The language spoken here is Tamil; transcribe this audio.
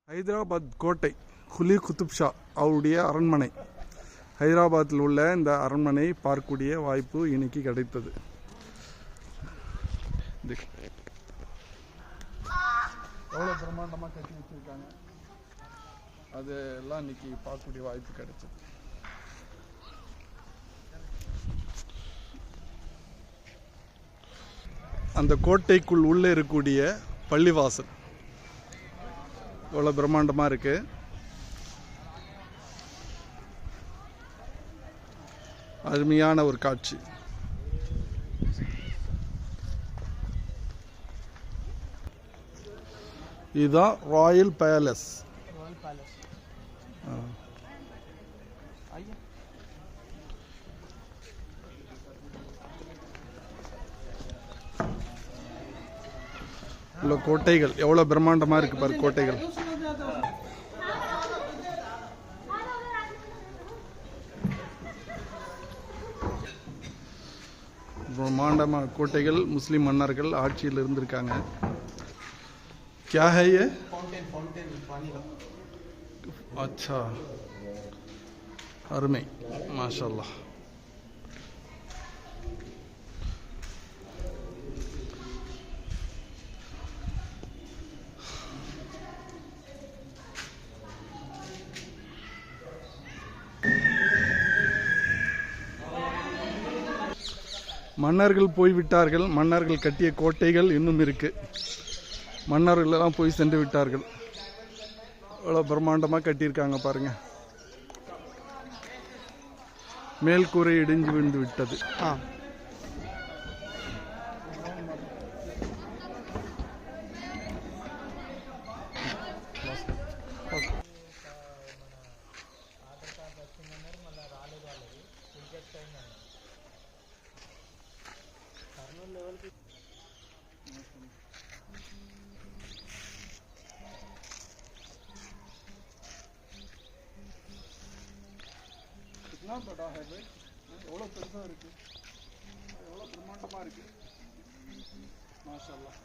ஹைதராபாத் கோட்டை குலி குத்துப் ஷா அவருடைய அரண்மனை. ஹைதராபாத்தில் உள்ள இந்த அரண்மனை பார்க்கக்கூடிய வாய்ப்பு இன்னைக்கு கிடைத்தது. எவ்வளோ பிரம்மாண்டமாக கட்டி வச்சிருக்காங்க, அது எல்லாம் இன்னைக்கு பார்க்கக்கூடிய வாய்ப்பு கிடைச்சது. அந்த கோட்டைக்குள் உள்ளே இருக்கக்கூடிய பள்ளிவாசல் எவ்வளோ பிரம்மாண்டமாக இருக்கு. அருமையான ஒரு காட்சி. இதுதான் ராயல் பேலஸ். இவ்வளோ கோட்டைகள் எவ்வளோ பிரம்மாண்டமாக இருக்கு பாரு. கோட்டைகள் பிரம்மாண்டமாக கோட்டைகள். முஸ்லிம் மன்னர்கள் ஆட்சியில் இருந்திருக்காங்க. क्या है ये? अच्छा, அருமை, மாஷாஅல்லாஹ். மன்னர்கள் போய்விட்டார்கள். மன்னர்கள் கட்டிய கோட்டைகள் இன்னும் இருக்கு. மன்னர்கள் எல்லாம் போய் சென்று விட்டார்கள். அவ்வளோ பிரம்மாண்டமாக கட்டியிருக்காங்க பாருங்க. மேல்கூரை இடிஞ்சு விழுந்து விட்டது. कितना बड़ा है भाई, एवढा பெருசா இருக்கு, எவ்வளோ பிரம்மாண்டமா இருக்கு. மாஷாஅல்லாஹ்.